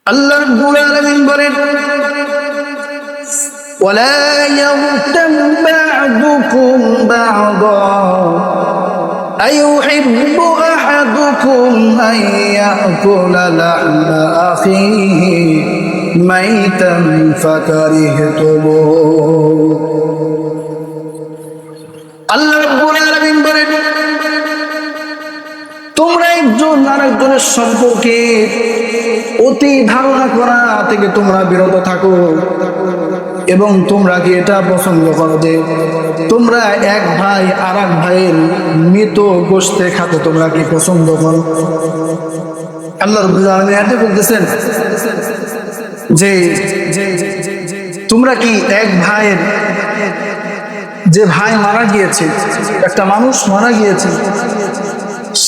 আল্লাহ রাব্বুল আলামিন বলেন, ওয়ালা ইয়াগতাম বা'দুকুম বা'দা আইয়ুহিব্বু আহাদুকুম আন ইয়াকুলা লাহমা আখিহি মাইতান ফাকারিহতুমুহু। আল্লাহ রাব্বুল আলামিন বলেন, তোমরা একজন আরেকজনের সম্পর্কে অতি ধারণা করা থেকে তোমরা বিরত থাকো, এবং তোমরা কি এটা পছন্দ করো যে তোমরা এক ভাই আর এক ভাইয়ের মৃত গোশতে খাতে তোমরা কি পছন্দ করো? আল্লাহ রাব্বুল আলামিন এটা বলতেছেন যে তোমরা কি এক ভাইয়ের, যে ভাই মারা গিয়েছে, একটা মানুষ মারা গিয়েছে,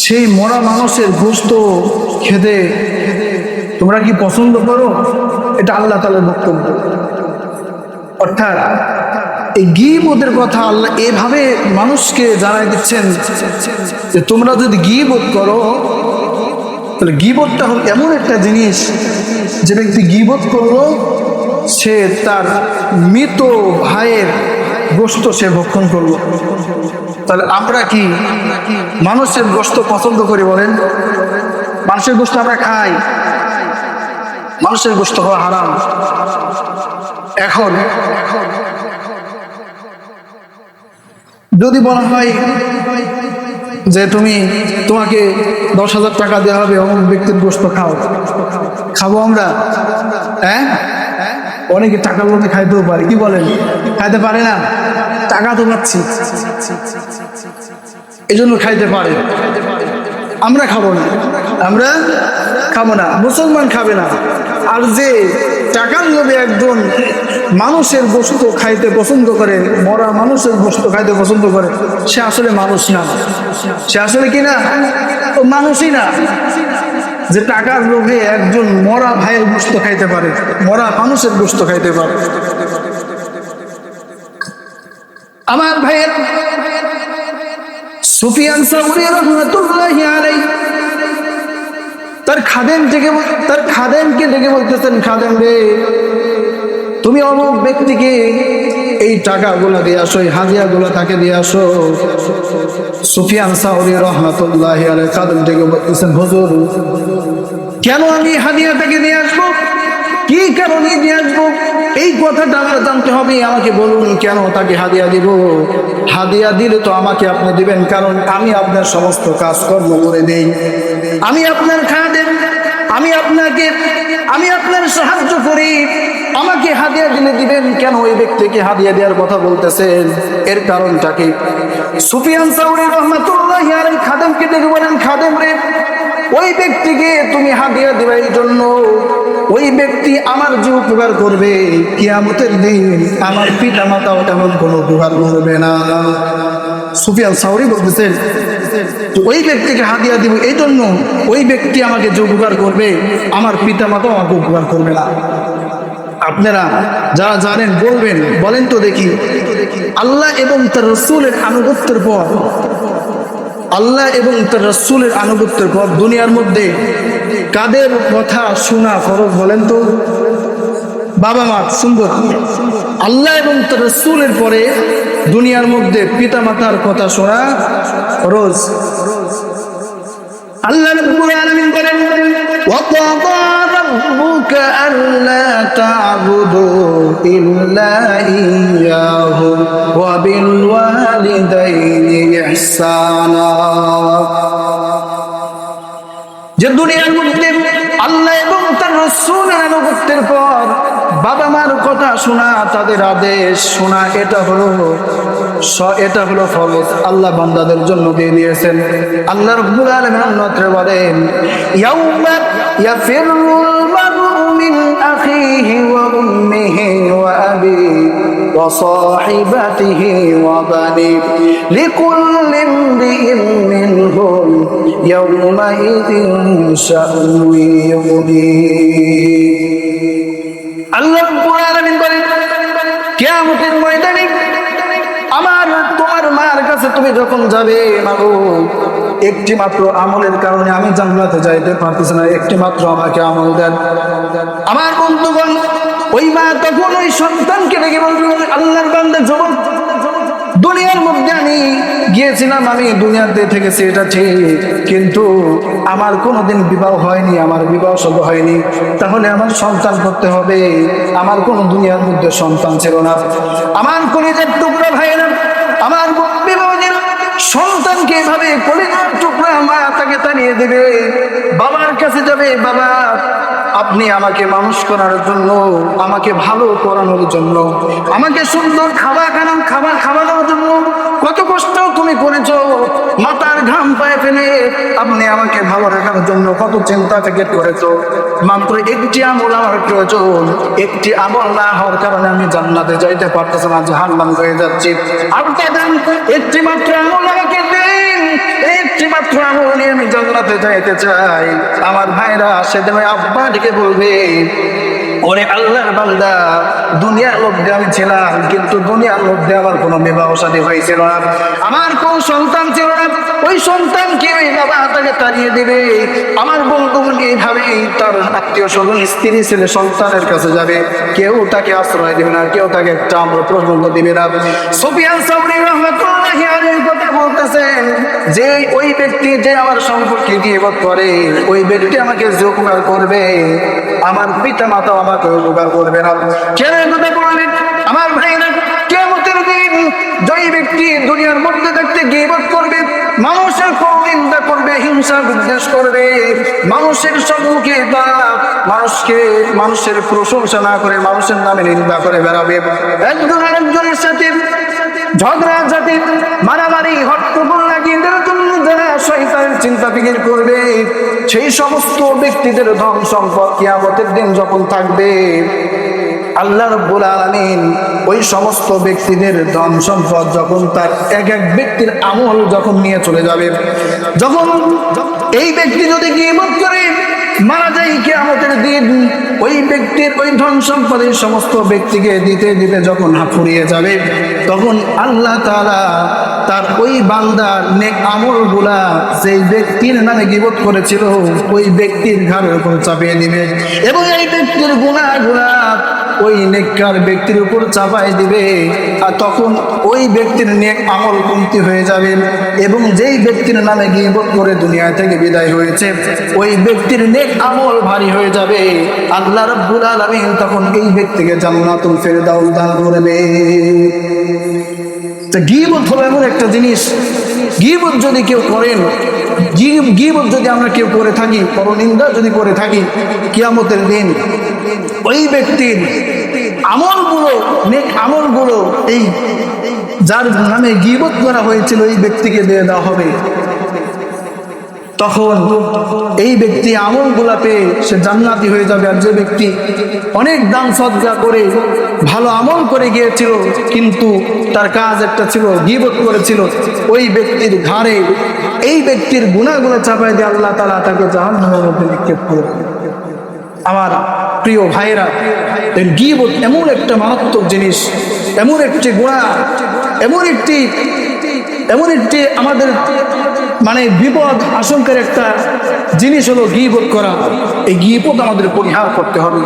সেই মরা মানুষের গোশত খেতে তোমরা কি পছন্দ করো? এটা আল্লাহ তাআলার বক্তব্য। অর্থাৎ এই গীবতের কথা আল্লাহ এভাবে মানুষকে জানাই দিচ্ছেন যে তোমরা যদি গীবত করো, তাহলে গীবতটা হল এমন একটা জিনিস, যে ব্যক্তি গীবত করলো সে তার মৃত ভাইয়ের গোশত সে ভক্ষণ করলো। তাহলে আমরা কি মানুষের গোশত পছন্দ করি বলেন? মানুষের গোশত আমরা খাই, মানুষের গোশত খাওয়া হারাম। এখন যদি বলা হয় যে তোমাকে 10,000 টাকা দেওয়া হবে, অমুক ব্যক্তির গোশত খাও, খাবো আমরা? হ্যাঁ, অনেকে টাকার লোভে খাইতেও পারে, কি বলেন? খাইতে পারে না, টাকা তো পাচ্ছি এই জন্য খাইতে পারে। আমরা খাবো না, আমরা খাবো না, মুসলমান খাবে না। আর যে টাকার লোভে একজন মানুষের গোশত খাইতে পছন্দ করে, মরা মানুষের গোশত খাইতে পছন্দ করে, সে আসলে মানুষ না। সে আসলে কি না? ও মানুষই না, যে টাকার লোভে একজন মরা ভাইয়ের গোশত খাইতে পারে, মরা মানুষের গোশত খাইতে পারে। আমার ভাইয়ের সুফিয়ান সাউরি রাহমাতুল্লাহি আলাইহি তার খাদেমকে ডেকে বলতেছেন, খাদেম রে, তুমি অমুক ব্যক্তিকে এই টাকাগুলো দিয়ে আসো, এই হাদিয়াগুলো তাকে দিয়ে আসো। সুফিয়ান সাউরি রাহমাতুল্লাহি আলাইহি খাদেম ডেকে বলতেছেন, হুজুর, কেন আমি হাদিয়া তাকে দিয়ে আসবো? কি কারণে দিয়ে আসবো? এই কথাটা আমরা জানতে হবে। আমাকে বলুন, কেন তাকে হাদিয়া দিব? হাদিয়া দিলে তো আমাকে আপনি দিবেন, কারণ আমি আপনার সমস্ত কাজকর্ম করে দেই, আমি আপনার খাদেম, আমি আপনার সাহায্য করি, আমাকে হাদিয়া দিলে দিবেন কেন? ওই ব্যক্তিকে হাদিয়া দেওয়ার কথা বলতেছেন, এর কারণটা কি? সুফিয়ান সাউরি রাহমাতুল্লাহি আলাইহি খাদেমকে ডেকে বলেন, খাদেম রে, ওই ব্যক্তিকে তুমি হাদিয়া দিবে এই জন্য, ওই ব্যক্তি আমার যে উপকার করবে কিয়ামতের দিন আমার পিতা মাতাও তেমন কোনো উপকার করবে না। সুফিয়ান সাউরি বলতেছেন, ওই ব্যক্তিকে হাদিয়া দিব এই জন্য, ওই ব্যক্তি আমাকে যে উপকার করবে আমার পিতা মাতাও আমাকে উপকার করবে না। আপনারা যারা জানেন বলেন তো দেখি, আল্লাহ এবং তার রাসূলের আনুগত্যের পর, আল্লাহ এবং তার রাসূলের আনুগত্যের পর দুনিয়ার মধ্যে কাদের কথা শোনা ফরজ বলেন তো? বাবা মা সুন্দর। আল্লাহ এবং তার রাসূলের পরে দুনিয়ার মধ্যে পিতা মাতার কথা শোনা ফরজ। আল্লাহ রাব্বুল আলামিন বলেন, ওয়া ক্বাদা রাব্বুকা আল্লা তা'বুদু ইল্লা ইয়্যাহু ওয়া বিল ওয়ালিদাইনি ইহসানা। যে দুনিয়ার মধ্যে আল্লাহ এবং তার রাসূলের আনুগত্যের পর বাবা মার কথা শোনা, তাদের আদেশ শোনা, এটা হলো ফরজ, আল্লাহ বান্দাদের জন্য দিয়ে দিয়েছেন। আল্লাহ রাব্বুল আলামিন অন্যত্র বলেন, ইয়াউমা ইয়াফিরুল মারউ মিন আখিহি ওয়া উম্মিহি ওয়া আবিহি ওয়া সাহিবাতিহি ওয়া বানিহি লিকুল্লি ইমরিইন মিনহুম ইয়াউমা ইযিন শা'নুন ইউগনিহি। আল্লাহ রাব্বুল আলামিন বলেন, কিয়ামতের ময়দানে আমার তোমার মার কাছে তুমি যখন যাবে, মাগো একটি মাত্র আমলের কারণে আমি জান্নাতে যাইতে পারতেছি না, একটি মাত্র আমাকে আমল দেন। আমার বন্ধুগণ, ওই মা তখন ওই সন্তানকে ডেকে বলবে, আল্লাহর বান্দা যুবক, দুনিয়ার মধ্যে আমি গিয়েছিলাম, আমি দুনিয়াতে থেকেছি এটা ঠিক, কিন্তু আমার কোনোদিন বিবাহ হয়নি, আমার বিবাহ শুধু হয়নি, তাহলে আমার সন্তান করতে হবে। আমার কোনো দুনিয়ার মধ্যে সন্তান ছিল না। আমার কলিজার টুকরা ভাইরা, আমার বিবাহের সন্তানকে এভাবে কলিজার টুকরা মা তাকে তাড়িয়ে দেবে, বাবার কাছে যাবে, বাবা আপনি আমাকে মানুষ করার জন্য, আমাকে ভালো করানোর জন্য, আমাকে সুন্দর খাবার খাওয়ানোর জন্য কত কষ্ট তুমি করেছো, মাথার ঘাম পায়ে ফেলে আপনি আমাকে ভালো রাখার জন্য কত চিন্তা থেকে করেছো। মাত্র একটি আমল আমার প্রয়োজন, একটি আমল না হওয়ার কারণে আমি জান্নাতে যাইতে পারতেছি না, জাহান্নাম হয়ে যাচ্ছি। একটি মাত্র আমল আমাকে দিন, একটি মাত্র আমল নিয়ে আমি জান্নাতে যাইতে চাই। আমার ভাইরা সেদিন আব্বা ডেকে বলবে, ওরে আল্লাহর বান্দা, দুনিয়ার মধ্যে আমি ছিলাম, কিন্তু দুনিয়ার মধ্যে আমার কোনো বিবাহ শাদী হয়েছিল না, আমার কোন সন্তান ছিল না, ওই সন্তানকে ওই বাবা তাকে তাড়িয়ে দিবে। আমার বন্ধু এইভাবে তার আত্মীয় স্বজন, স্ত্রী ছেলে সন্তানের কাছে যাবে, কেউ তাকে আশ্রয় দিবে না, কেউ তাকে একটা আমরা প্রসঙ্গ দিবে না। সুফিয়ান সাউরি রাহমাতুল্লাহি আলাইহি কথা বলতেছেন যে ওই ব্যক্তি যে আমার সম্পর্কে গীবত করে, ওই ব্যক্তি আমাকে যে উপকার করবে, আমার পিতা মাতা আমাকে উপকার করবে না। কেন কথা বললেন আমার ভাইরা? কিয়ামতের দিন যেই ব্যক্তি দুনিয়ার মধ্যে থাকতে গীবত করবে, মানুষের নিন্দা করবে, হিংসা বিদ্বেষ করবে, মানুষের সম্মুখে বা মানুষের প্রশংসা না করে মানুষের নামে নিন্দা করে বেড়াবে, একজন আরেকজনের সাথে ঝগড়া জাতি মারামারি হট্টগোল লাগিয়ে দেওয়ার জন্য যারা শয়তানের চিন্তা ফিকির করবে, সেই সমস্ত ব্যক্তিদের ধন সম্পদ কিয়ামতের দিন যখন থাকবে, আল্লাহ রাব্বুল আলামিন ওই সমস্ত ব্যক্তিদের ধন সম্পদ যখন তার এক এক ব্যক্তির আমল যখন নিয়ে চলে যাবে, যখন এই ব্যক্তি যদি গীবত করে মারা যায় কিয়ামতের দিন, ওই ব্যক্তির ওই ধন সম্পদের সমস্ত ব্যক্তিকে দিতে দিতে যখন ফুরিয়ে যাবে, তখন আল্লাহ তাআলা তার ওই বান্দার নেক আমলগুলা যেই ব্যক্তির নামে গীবত করেছিল ওই ব্যক্তির ঘাড়ের উপর চাপিয়ে দিবে, এবং এই ব্যক্তির গুনাহগুলা ওই নেককার ব্যক্তির উপর চাপাই দিবে। আর তখন ওই ব্যক্তির নেক আমল কমতি হয়ে যাবে, এবং যেই ব্যক্তির নামে গীবত করে দুনিয়া থেকে বিদায় হয়েছে ওই ব্যক্তির নেক আমল ভারী হয়ে যাবে। আল্লাহ রাব্বুল আলামিন তখন এই ব্যক্তিকে জান্নাতুল ফেরদাউস দান করবে। গীবত হলো এমন একটা জিনিস, গীবত যদি কেউ করেন, গীবত যদি আমরা কেউ করে থাকি, পরনিন্দা যদি করে থাকি, কিয়ামতের দিন ওই ব্যক্তির আমলগুলো, নেক আমলগুলো এই যার নামে গীবত করা হয়েছিল এই ব্যক্তিকে দিয়ে দেওয়া হবে। তখন এই ব্যক্তি আমলগুলা পেয়ে সে জান্নাতি হয়ে যাবে। আর যে ব্যক্তি অনেক দান সদকা করে ভালো আমল করে গিয়েছিল কিন্তু তার কাজ একটা ছিল, গীবত করেছিল, ওই ব্যক্তির ঘাড়ে এই ব্যক্তির গুনাহগুলো চাপায় দিয়ে আল্লাহ তাআলা তাকে জাহান্নামের মধ্যে নিক্ষেপ করবে। আমার প্রিয় ভাইরা, গীবত এমন একটা মারাত্মক জিনিস, এমন একটি গুনাহ, এমন একটি আমাদের মানে বিপদ আশঙ্কার একটা জিনিস হলো গীবত করা। এই গীবত আমাদের পরিহার করতে হবে,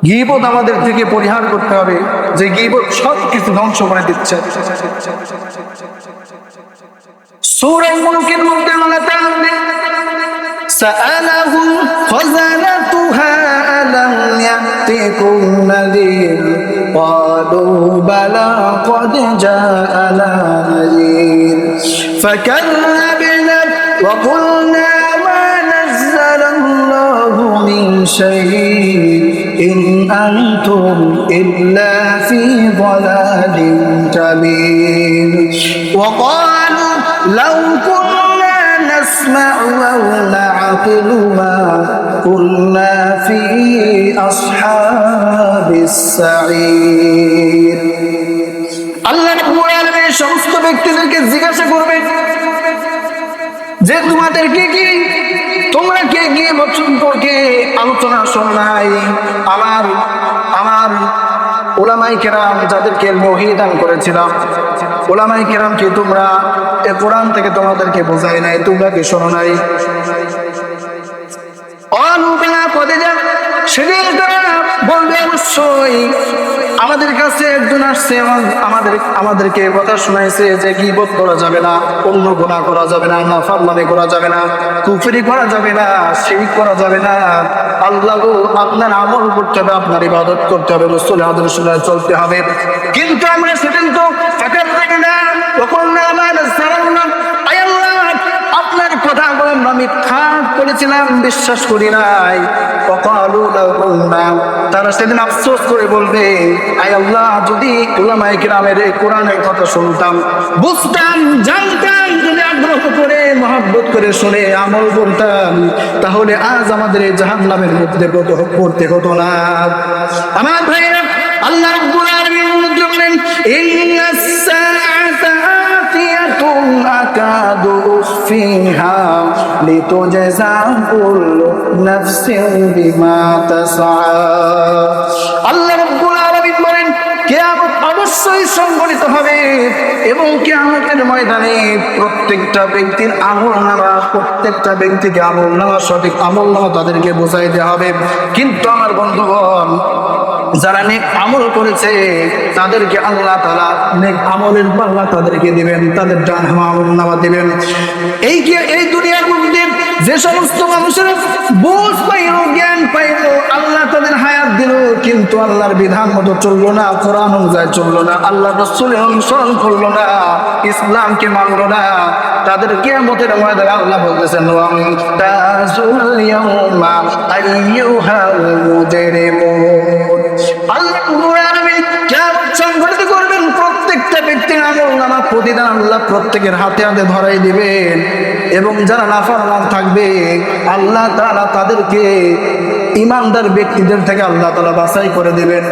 গীবত আমাদের থেকে পরিহার করতে হবে, যে গীবত সব কিছু ধ্বংস করে দিচ্ছে। সূরা মুলকের মধ্যে আল্লাহ তাআলা সাআলাহুম খাযানাতুহা আলাম ইয়াতিকুম নাযীর ক্বালু বালা ক্বাদ জাআনা নাযীর ফাকাযযাবনা ওয়া কুলনা মা নাযালাল্লাহু মিন শাইইন আনতুম ইল্লা ফী যালালিন কাবীর ওয়া ক্বালু লাউ কুন্না নাসমা'ু আও না'কিলু মা কুন্না ফী আসহাবিস সাঈর। আল্লাহ রাব্বুল আলামিন সমস্ত ব্যক্তিদেরকে জিজ্ঞাসা করবেন যে তোমাদেরকে কি, তোমরা কে গীবত সম্পর্কে আলোচনা শোনো নাই? আমার উলামা উলামায়ে কেরাম যাদেরকে ওহী দান করেছিলাম, উলামায়ে কেরামকে তোমরা এ কোরআন থেকে তোমাদেরকে বোঝাই নাই, তোমরা কি শোনো নাই? সেদিন তারা বলবে অবশ্যই আমাদের কাছে একজন আসছে, আমাদেরকে কথা শোনাইছে যে গীবত করা যাবে না, অন্য গুনাহ করা যাবে না, নাফরমানি করা যাবে না, কুফরি করা যাবে না, শিরক করা যাবে না। আল্লাহ গো, আপনার আমল করতে হবে, আপনার ইবাদত করতে হবে, রাসূলের আদর্শ চলতে হবে। কিন্তু আমরা সেদিন তো ফাঁকার থেকে না, তখন না আমাদের সালাম আয় আল্লাহ, আপনার কথাগুলো আমরা মিথ্যা করেছিলাম, বিশ্বাস করি নাই। তারা সেদিন আফসোস করে বলবে, আয় আল্লাহ, যদি উলামায়ে কেরামের এই কোরআনের কথা শুনতাম, বুঝতাম, জানতাম, যদি আগ্রহ করে মহব্বত করে শুনে আমল করতাম, তাহলে আজ আমাদের এই জাহান্নামের মধ্যে পড়তে হতো না। আমার ভাইরা, আল্লাহ রাব্বুল আলামিন বলেন, ইন্নাস সাআতা আতিয়াতুন আকাদু উখফিহা লিতুজজা কুল্লু নাফসিন বিমা তাসআ। আল্লাহ রাব্বুল আলামিন বলেন, কিয়ামত অবশ্যই সংঘটিত হবে এবং কিয়ামতের ময়দানে প্রত্যেকটা ব্যক্তির আমলনামা, প্রত্যেকটা ব্যক্তিকে আমলনামা, সঠিক আমলনামা তাদেরকে বোঝাই দেওয়া হবে। কিন্তু আমার বন্ধুগণ, যারা নেক আমল করেছে তাদেরকে আল্লাহ তাআলা নেক আমলের পাল্লা তাদেরকে দিবেন, তাদের ডানহামা আমলনামা দিবেন। এই দুনিয়ার মধ্যে যে সমস্ত মানুষের বুঝ পাইল, জ্ঞান পাইল, আল্লাহ তাদের হায়াত দিল, কিন্তু আল্লাহর বিধান মতো চললো না, কোরআন অনুযায়ী চললো না, আল্লাহ রাসূলের অনুসরণ করলো না, ইসলামকে মানলো না, তাদের কিয়ামতের ময়দানে আল্লাহ বলতেছেন, ওয়ামতাজুল ইয়াউমা আইয়ুহাল মুজরিমুন। আল্লাহ রাব্বুল আলামিন কিয়ামত সংঘটিত করবেন, প্রত্যেকটা ব্যক্তির আমলনামা প্রতিদান আল্লাহ প্রত্যেকের হাতে হাতে ধরাই দিবেন, এবং যারা নাফরমান থাকবে আল্লাহ তাআলা তাদেরকে ঈমানদার ব্যক্তিদের থেকে আল্লাহ তাআলা বাছাই করে দিবেন।